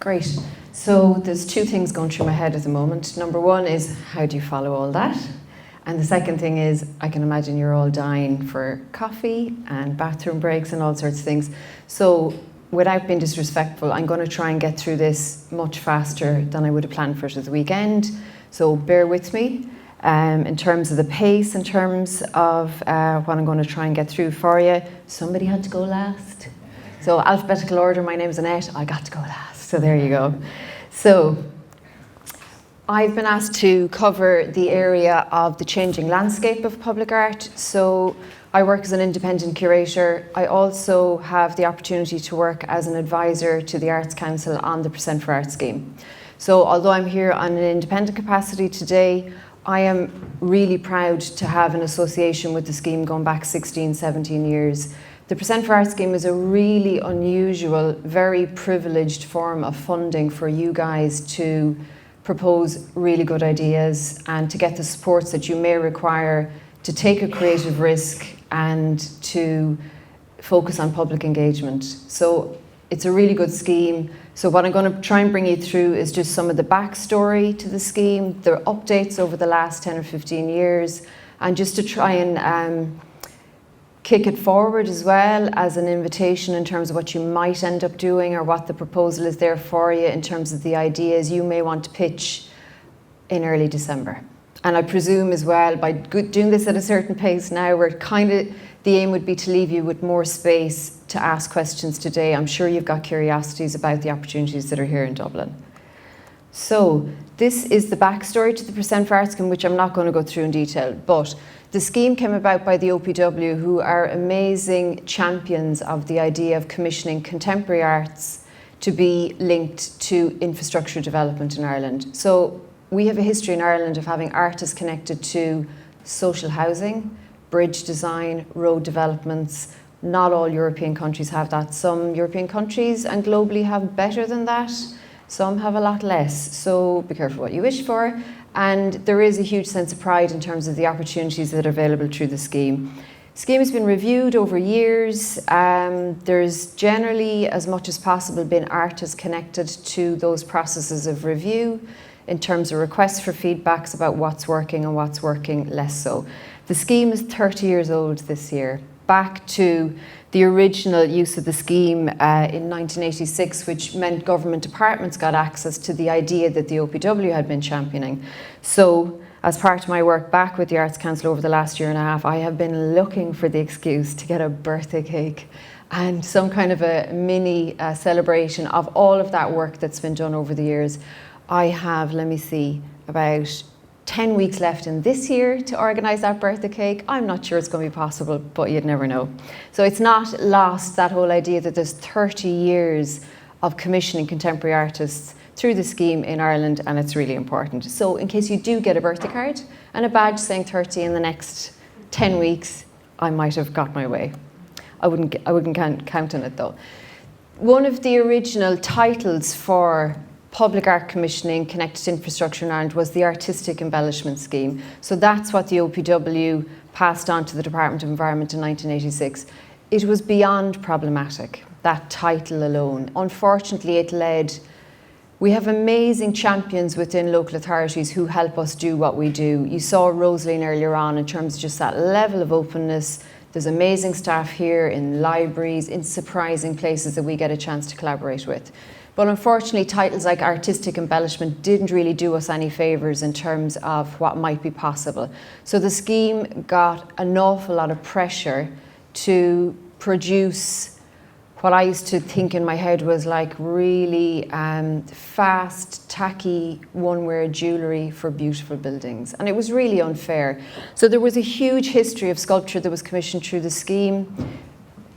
Great. So there's two things going through my head at the moment. Number one is, how do you follow all that? And the second thing is, I can imagine you're all dying for coffee and bathroom breaks and all sorts of things. So without being disrespectful, I'm going to try and get through this much faster than I would have planned for it at the weekend. So bear with me in terms of the pace, in terms of what I'm going to try and get through for you. Somebody had to go last. So alphabetical order, my name is Annette, I got to go last. So there you go. So I've been asked to cover the area of the changing landscape of public art. So I work as an independent curator. I also have the opportunity to work as an advisor to the Arts Council on the Percent for Art scheme. So although I'm here on an independent capacity today, I am really proud to have an association with the scheme going back 16, 17 years. The Percent for Art scheme is a really unusual, very privileged form of funding for you guys to propose really good ideas and to get the supports that you may require to take a creative risk and to focus on public engagement. So it's a really good scheme. So what I'm going to try and bring you through is just some of the backstory to the scheme, the updates over the last 10 or 15 years, and just to try and kick it forward as well as an invitation in terms of what you might end up doing or what the proposal is there for you in terms of the ideas you may want to pitch in early December. And I presume as well, by doing this at a certain pace now, we're the aim would be to leave you with more space to ask questions today. I'm sure you've got curiosities about the opportunities that are here in Dublin. So this is the backstory to the Percent for Art scheme, which I'm not going to go through in detail, but the scheme came about by the OPW, who are amazing champions of the idea of commissioning contemporary arts to be linked to infrastructure development in Ireland. So we have a history in Ireland of having artists connected to social housing, bridge design, road developments. Not all European countries have that. Some European countries and globally have better than that. Some have a lot less. So be careful what you wish for. And there is a huge sense of pride in terms of the opportunities that are available through the scheme. The scheme has been reviewed over years. There's generally, as much as possible, been artists connected to those processes of review in terms of requests for feedbacks about what's working and what's working less so. The scheme is 30 years old this year, back to the original use of the scheme in 1986, which meant government departments got access to the idea that the OPW had been championing. So as part of my work back with the Arts Council over the last year and a half, I have been looking for the excuse to get a birthday cake and some kind of a mini celebration of all of that work that's been done over the years. I have, let me see, about 10 weeks left in this year to organise that birthday cake. I'm not sure it's going to be possible, but you'd never know. So it's not lost, that whole idea that there's 30 years of commissioning contemporary artists through the scheme in Ireland, and it's really important. So in case you do get a birthday card and a badge saying 30 in the next 10 weeks, I might have got my way. I wouldn't count on it though. One of the original titles for public art commissioning connected to infrastructure in Ireland was the Artistic Embellishment Scheme. So that's what the OPW passed on to the Department of Environment in 1986. It was beyond problematic, that title alone. Unfortunately, we have amazing champions within local authorities who help us do what we do. You saw Rosaline earlier on in terms of just that level of openness. There's amazing staff here in libraries, in surprising places that we get a chance to collaborate with. But unfortunately, titles like artistic embellishment didn't really do us any favours in terms of what might be possible. So the scheme got an awful lot of pressure to produce what I used to think in my head was like really fast, tacky, one-wear jewellery for beautiful buildings. And it was really unfair. So there was a huge history of sculpture that was commissioned through the scheme.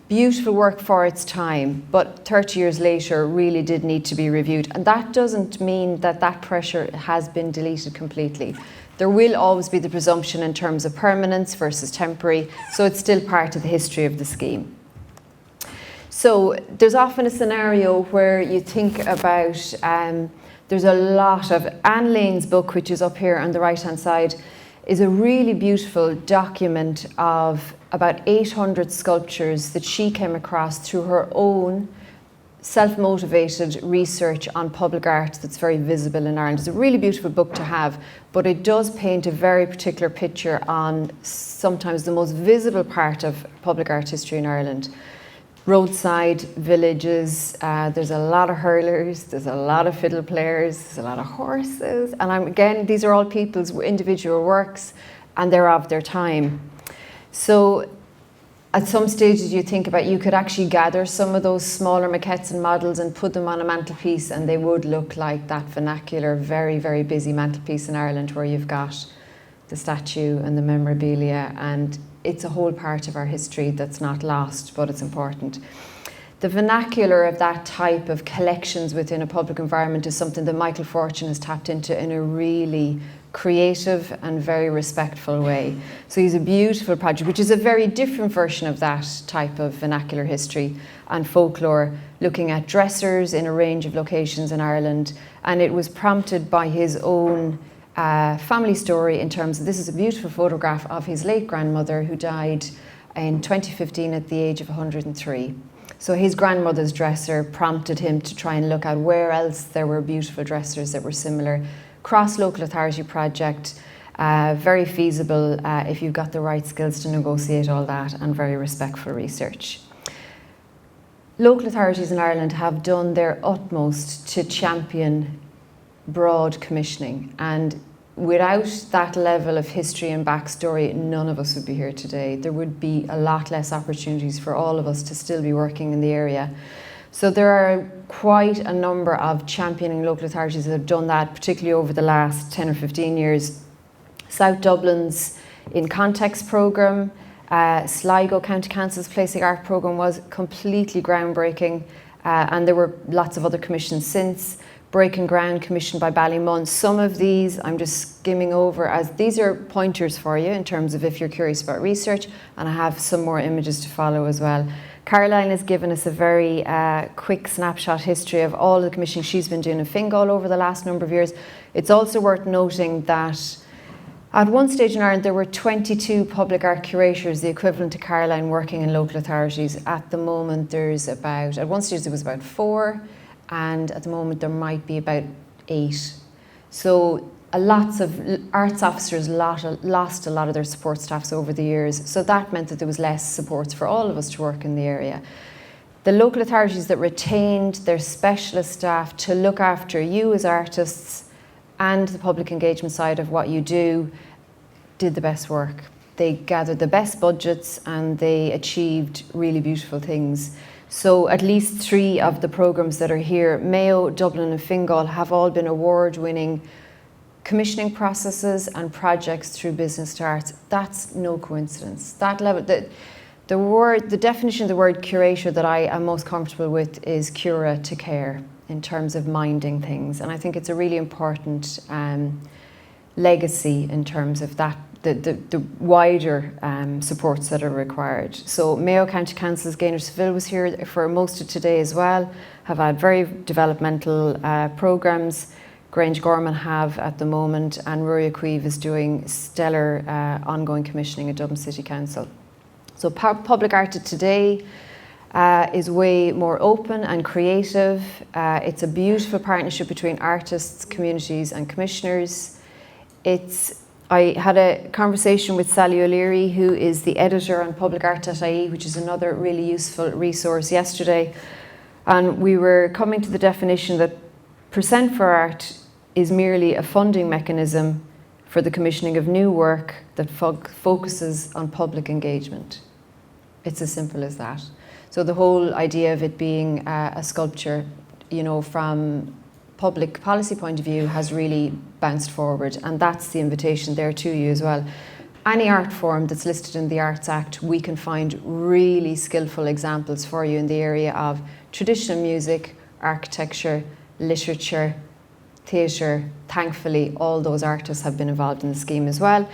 Beautiful work for its time, but 30 years later really did need to be reviewed. And that doesn't mean that that pressure has been deleted completely. There will always be the presumption in terms of permanence versus temporary, so it's still part of the history of the scheme. So there's often a scenario where you think about, there's a lot of, Anne Lane's book, which is up here on the right-hand side, is a really beautiful document of about 800 sculptures that she came across through her own self-motivated research on public art that's very visible in Ireland. It's a really beautiful book to have, but it does paint a very particular picture on sometimes the most visible part of public art history in Ireland. Roadside villages, there's a lot of hurlers, there's a lot of fiddle players, there's a lot of horses, and again, these are all people's individual works, and they're of their time. So at some stages you think about, you could actually gather some of those smaller maquettes and models and put them on a mantelpiece, and they would look like that vernacular, very, very busy mantelpiece in Ireland where you've got the statue and the memorabilia, and it's a whole part of our history that's not lost, but it's important. The vernacular of that type of collections within a public environment is something that Michael Fortune has tapped into in a really creative and very respectful way. So he's a beautiful project, which is a very different version of that type of vernacular history and folklore, looking at dressers in a range of locations in Ireland. And it was prompted by his own family story in terms of, this is a beautiful photograph of his late grandmother who died in 2015 at the age of 103. So his grandmother's dresser prompted him to try and look at where else there were beautiful dressers that were similar. Cross-local authority project, very feasible if you've got the right skills to negotiate all that, and very respectful research. Local authorities in Ireland have done their utmost to champion broad commissioning, and without that level of history and backstory, none of us would be here today. There would be a lot less opportunities for all of us to still be working in the area. So there are quite a number of championing local authorities that have done that, particularly over the last 10 or 15 years. South Dublin's In Context programme, Sligo County Council's Placing Art programme was completely groundbreaking, and there were lots of other commissions since. Breaking Ground commissioned by Ballymun. Some of these I'm just skimming over, as these are pointers for you in terms of if you're curious about research, and I have some more images to follow as well. Caroline has given us a very quick snapshot history of all the commissioning she's been doing in Fingal over the last number of years. It's also worth noting that at one stage in Ireland there were 22 public art curators, the equivalent to Caroline, working in local authorities. At the moment there's about, at one stage there was about 4, and at the moment there might be about 8. So lots of arts officers lost a lot of their support staffs over the years, so that meant that there was less supports for all of us to work in the area. The local authorities that retained their specialist staff to look after you as artists and the public engagement side of what you do did the best work. They gathered the best budgets and they achieved really beautiful things. So at least 3 of the programmes that are here, Mayo, Dublin and Fingal, have all been award-winning commissioning processes and projects through Business to Arts. That's no coincidence. That level, the definition of the word curator that I am most comfortable with is cura, to care, in terms of minding things. And I think it's a really important legacy in terms of that, the wider supports that are required. So Mayo County Council's Gaynor Seville was here for most of today as well, have had very developmental programmes. Grange Gorman have at the moment, and Ruaidhrí Cuív is doing stellar ongoing commissioning at Dublin City Council. So public art today is way more open and creative. It's a beautiful partnership between artists, communities and commissioners. I had a conversation with Sally O'Leary, who is the editor on publicart.ie, which is another really useful resource, yesterday. And we were coming to the definition that Percent for Art is merely a funding mechanism for the commissioning of new work that focuses on public engagement. It's as simple as that. So the whole idea of it being a sculpture, you know, from public policy point of view has really bounced forward, and that's the invitation there to you as well. Any art form that's listed in the Arts Act, we can find really skillful examples for you in the area of traditional music, architecture, literature, theatre. Thankfully, all those artists have been involved in the scheme as well.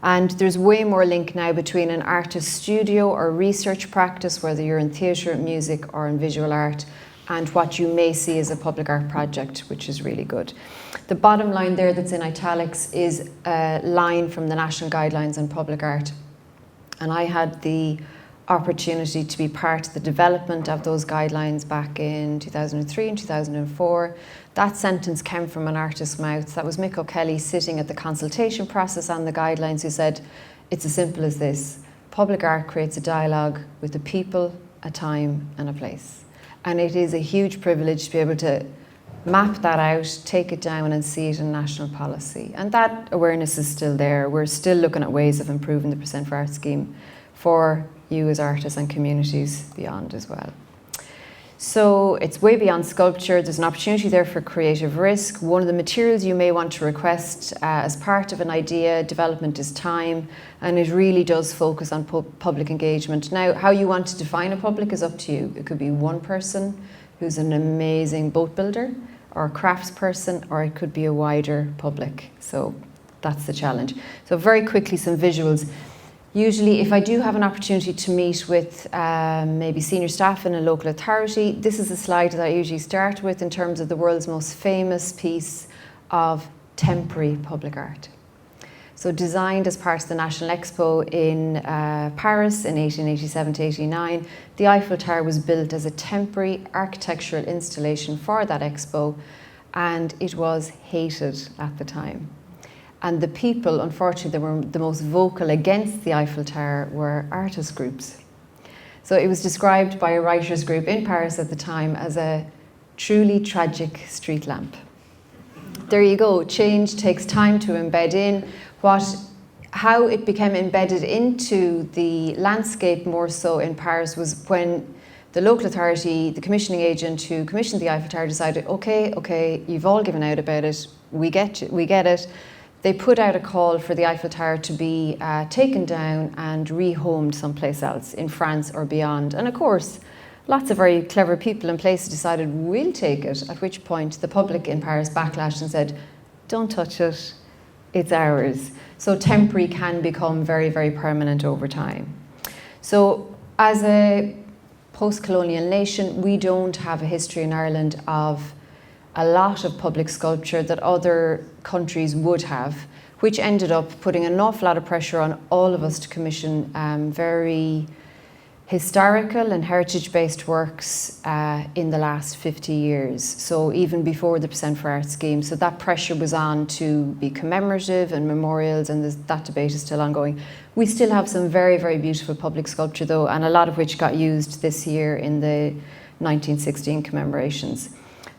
And there's way more link now between an artist studio or research practice, whether you're in theatre, music or in visual art, and what you may see as a public art project, which is really good. The bottom line there that's in italics is a line from the National Guidelines on Public Art. And I had the opportunity to be part of the development of those guidelines back in 2003 and 2004. That sentence came from an artist's mouth. That was Mick O'Kelly sitting at the consultation process on the guidelines, who said, it's as simple as this. Public art creates a dialogue with the people, a time and a place. And it is a huge privilege to be able to map that out, take it down and see it in national policy. And that awareness is still there. We're still looking at ways of improving the Percent for Art scheme for you as artists and communities beyond as well. So it's way beyond sculpture. There's an opportunity there for creative risk. One of the materials you may want to request as part of an idea development is time, and it really does focus on public engagement. Now, how you want to define a public is up to you. It could be one person who's an amazing boat builder, or a craftsperson, or it could be a wider public. So that's the challenge. So very quickly, some visuals. Usually, if I do have an opportunity to meet with maybe senior staff in a local authority, this is a slide that I usually start with in terms of the world's most famous piece of temporary public art. So designed as part of the National Expo in Paris in 1887 to 89, the Eiffel Tower was built as a temporary architectural installation for that expo, and it was hated at the time. And the people, unfortunately, that were the most vocal against the Eiffel Tower were artist groups. So it was described by a writers group in Paris at the time as a truly tragic street lamp. There you go, change takes time to embed in. How it became embedded into the landscape more so in Paris was when the local authority, the commissioning agent who commissioned the Eiffel Tower decided, okay, you've all given out about it, we get it. They put out a call for the Eiffel Tower to be taken down and rehomed someplace else in France or beyond. And of course, lots of very clever people in place decided we'll take it, at which point the public in Paris backlashed and said, don't touch it, it's ours. So temporary can become very, very permanent over time. So as a post-colonial nation, we don't have a history in Ireland of a lot of public sculpture that other countries would have, which ended up putting an awful lot of pressure on all of us to commission very historical and heritage-based works in the last 50 years. So even before the Percent for Art scheme. So that pressure was on to be commemorative and memorials, and that debate is still ongoing. We still have some very, very beautiful public sculpture though, and a lot of which got used this year in the 1916 commemorations.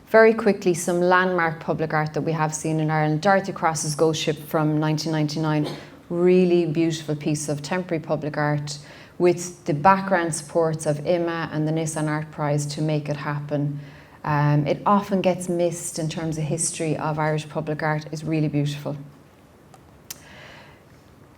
Very quickly, some landmark public art that we have seen in Ireland. Dorothy Cross's Ghost Ship from 1999, really beautiful piece of temporary public art with the background supports of IMA and the Nissan Art Prize to make it happen. It often gets missed in terms of history of Irish public art. It's really beautiful.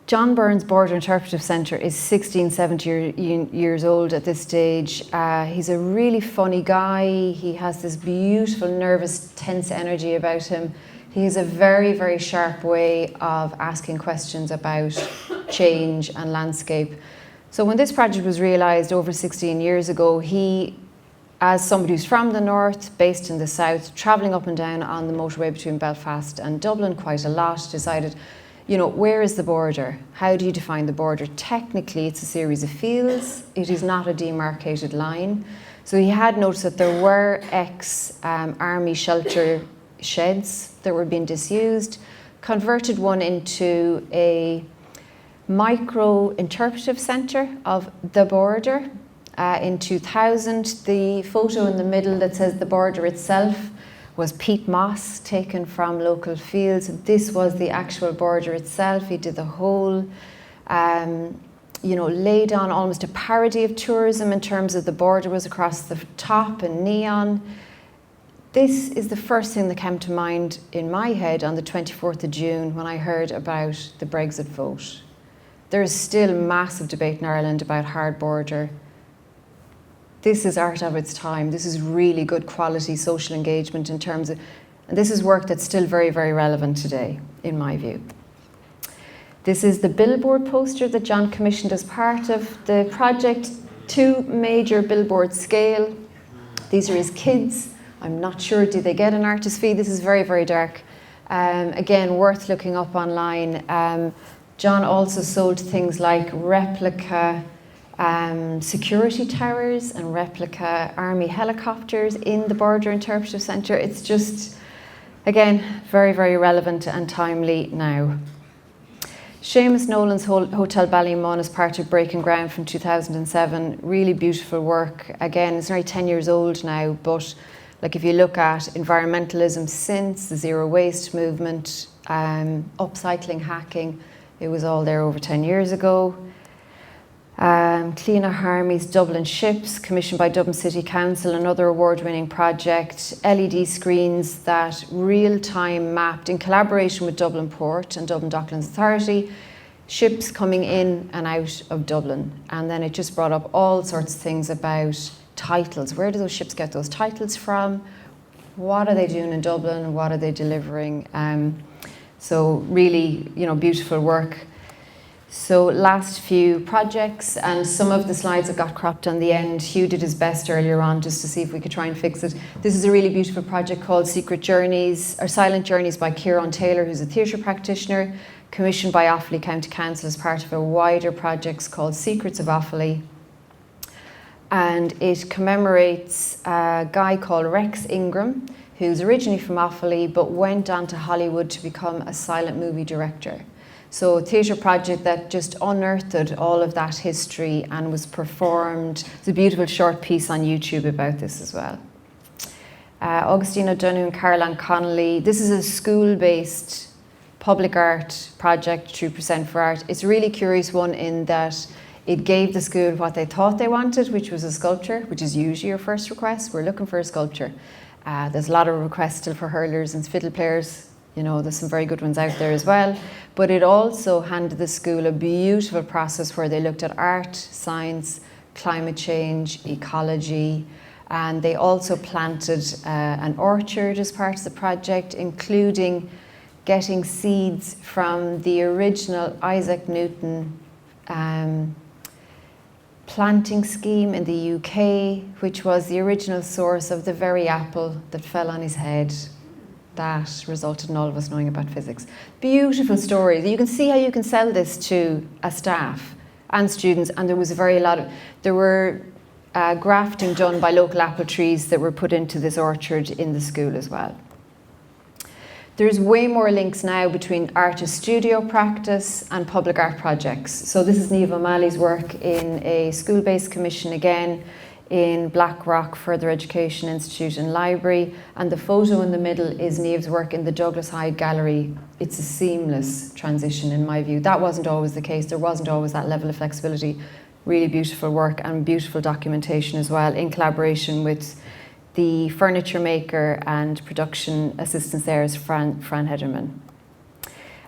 John Byrne's Border Interpretive Centre is 17 years old at this stage. He's a really funny guy. He has this beautiful, nervous, tense energy about him. He has a very, very sharp way of asking questions about change and landscape. So when this project was realised over 16 years ago, he, as somebody who's from the north, based in the south, travelling up and down on the motorway between Belfast and Dublin quite a lot, decided, you know, where is the border? How do you define the border? Technically, it's a series of fields. It is not a demarcated line. So he had noticed that there were ex-army shelter sheds that were being disused, converted one into a micro-interpretive centre of the border. In 2000, the photo in the middle that says the border itself was peat moss taken from local fields. This was the actual border itself. He did the whole, laid on almost a parody of tourism in terms of the border was across the top in neon. This is the first thing that came to mind in my head on the 24th of June when I heard about the Brexit vote. There is still massive debate in Ireland about hard border. This is art of its time. This is really good quality social engagement in terms of, and this is work that's still very, very relevant today, in my view. This is the billboard poster that John commissioned as part of the project, 2 major billboard scale. These are his kids. I'm not sure, do they get an artist fee? This is very, very dark. Again, worth looking up online. John also sold things like replica security towers and replica army helicopters in the Border Interpretive Centre. It's just, again, very, very relevant and timely now. Seamus Nolan's Hotel Ballymun is part of Breaking Ground from 2007. Really beautiful work. Again, it's nearly 10 years old now, but like if you look at environmentalism since, the zero waste movement, upcycling, hacking, it was all there over 10 years ago. Cliona Harmy's Dublin Ships, commissioned by Dublin City Council, another award-winning project. LED screens that real-time mapped, in collaboration with Dublin Port and Dublin Docklands Authority, ships coming in and out of Dublin. And then it just brought up all sorts of things about titles. Where do those ships get those titles from? What are they doing in Dublin? What are they delivering? So really, beautiful work. So last few projects, and some of the slides that got cropped on the end, Hugh did his best earlier on just to see if we could try and fix it. This is a really beautiful project called Secret Journeys, or Silent Journeys by Kieran Taylor, who's a theatre practitioner, commissioned by Offaly County Council as part of a wider project called Secrets of Offaly. And it commemorates a guy called Rex Ingram, who's originally from Offaly, but went on to Hollywood to become a silent movie director. So a theatre project that just unearthed all of that history and was performed. It's a beautiful short piece on YouTube about this as well. Augustine O'Donoghue and Caroline Connolly. This is a school-based public art project through Percent for Art. It's a really curious one in that it gave the school what they thought they wanted, which was a sculpture, which is usually your first request. We're looking for a sculpture. There's a lot of requests still for hurlers and fiddle players. There's some very good ones out there as well. But it also handed the school a beautiful process where they looked at art, science, climate change, ecology, and they also planted an orchard as part of the project, including getting seeds from the original Isaac Newton planting scheme in the UK, which was the original source of the very apple that fell on his head that resulted in all of us knowing about physics. Beautiful stories. You can see how you can sell this to a staff and students, and there were grafting done by local apple trees that were put into this orchard in the school as well. There's way more links now between artist studio practice and public art projects. So this is Niamh O'Malley's work in a school-based commission again in Blackrock Further Education Institute and Library. And the photo in the middle is Niamh's work in the Douglas Hyde Gallery. It's a seamless transition in my view. That wasn't always the case. There wasn't always that level of flexibility. Really beautiful work and beautiful documentation as well in collaboration with the furniture maker and production assistants there is Fran Hederman.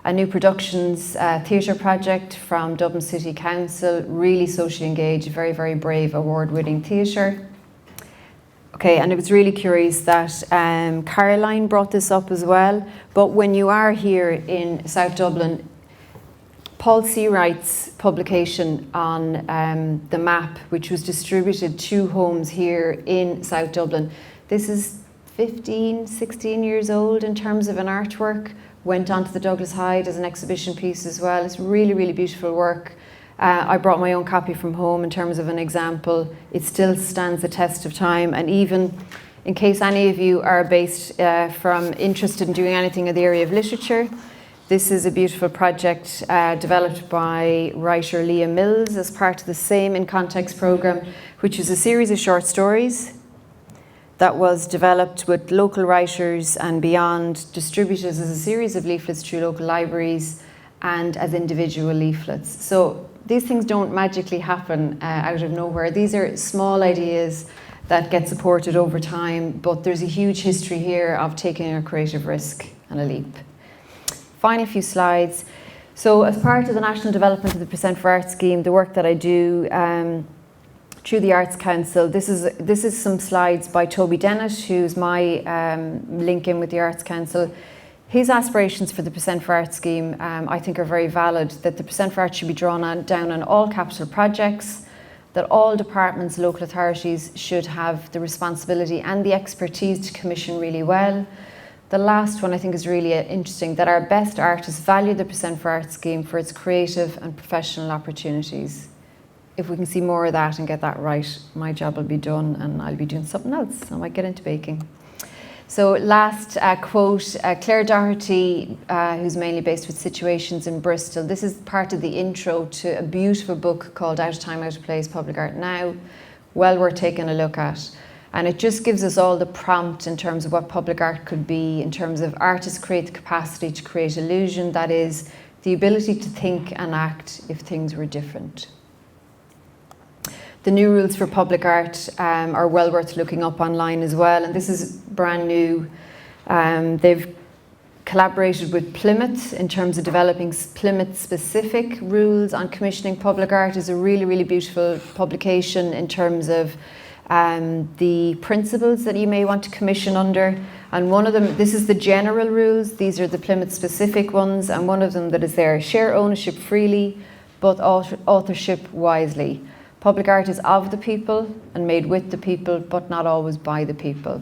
A new productions theatre project from Dublin City Council, really socially engaged, very, very brave, award-winning theatre. Okay, and it was really curious that Caroline brought this up as well, but when you are here in South Dublin, Paul Seawright's publication on the map, which was distributed to homes here in South Dublin. This is 15, 16 years old in terms of an artwork. Went on to the Douglas Hyde as an exhibition piece as well. It's really, really beautiful work. I brought my own copy from home in terms of an example. It still stands the test of time, and even in case any of you are interested in doing anything in the area of literature, this is a beautiful project developed by writer Leah Mills as part of the Same in Context programme, which is a series of short stories that was developed with local writers and beyond, distributed as a series of leaflets through local libraries and as individual leaflets. So these things don't magically happen out of nowhere. These are small ideas that get supported over time, but there's a huge history here of taking a creative risk and a leap. Final few slides. So as part of the national development of the Percent for Art scheme, the work that I do through the Arts Council, this is some slides by Toby Dennett, who's my link in with the Arts Council. His aspirations for the Percent for Art scheme I think are very valid, that the Percent for Art should be down on all capital projects, that all departments, local authorities should have the responsibility and the expertise to commission really well. The last one I think is really interesting, that our best artists value the Percent for Art scheme for its creative and professional opportunities. if we can see more of that and get that right, my job will be done and I'll be doing something else. I might get into baking. So last quote, Claire Doherty, who's mainly based with Situations in Bristol. This is part of the intro to a beautiful book called Out of Time, Out of Place, Public Art Now. Well worth taking a look at. And it just gives us all the prompt in terms of what public art could be, in terms of artists create the capacity to create illusion, that is, the ability to think and act if things were different. The new rules for public art are well worth looking up online as well, and this is brand new. They've collaborated with Plymouth in terms of developing Plymouth-specific rules on commissioning public art. Is a really, really beautiful publication in terms of the principles that you may want to commission under. And one of them, this is the general rules, these are the Plymouth-specific ones, and one of them that is there, share ownership freely, but authorship wisely. Public art is of the people and made with the people, but not always by the people.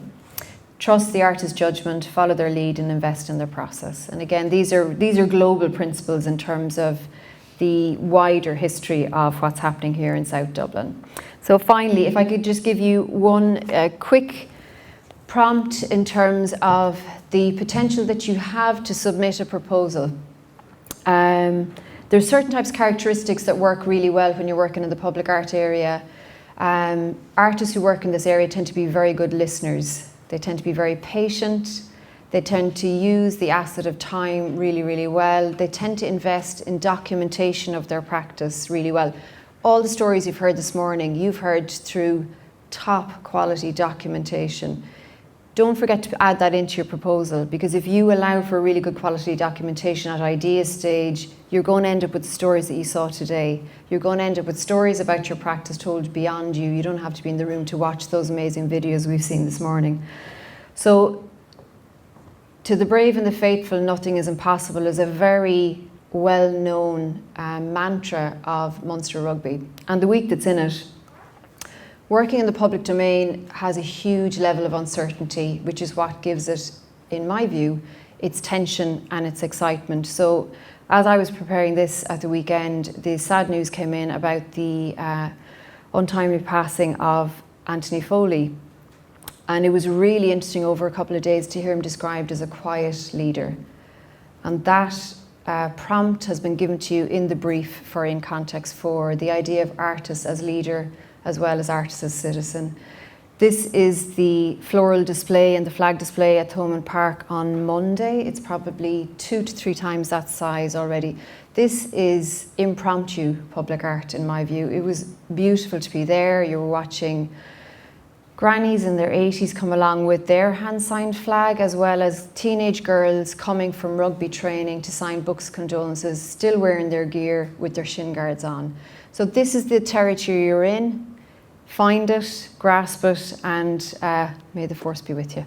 Trust the artist's judgment, follow their lead and invest in their process. And again, these are global principles in terms of the wider history of what's happening here in South Dublin. So finally, if I could just give you one quick prompt in terms of the potential that you have to submit a proposal. There's certain types of characteristics that work really well when you're working in the public art area. Artists who work in this area tend to be very good listeners. They tend to be very patient. They tend to use the asset of time really, really well. They tend to invest in documentation of their practice really well. All the stories you've heard this morning, you've heard through top quality documentation. Don't forget to add that into your proposal, because if you allow for really good quality documentation at idea stage, you're going to end up with the stories that you saw today. You're going to end up with stories about your practice told beyond you. You don't have to be in the room to watch those amazing videos we've seen this morning. So, to the brave and the faithful, nothing is impossible is a very well-known mantra of Munster Rugby. And the week that's in it, working in the public domain has a huge level of uncertainty, which is what gives it, in my view, its tension and its excitement. So as I was preparing this at the weekend, the sad news came in about the untimely passing of Anthony Foley. And it was really interesting over a couple of days to hear him described as a quiet leader. And that prompt has been given to you in the brief for In Context 4, the idea of artist as leader, as well as artist as citizen. This is the floral display and the flag display at Thomond Park on Monday. It's probably 2 to 3 times that size already. This is impromptu public art in my view. It was beautiful to be there. You were watching grannies in their 80s come along with their hand-signed flag, as well as teenage girls coming from rugby training to sign books of condolences, still wearing their gear with their shin guards on. So this is the territory you're in. Find it, grasp it, and may the force be with you.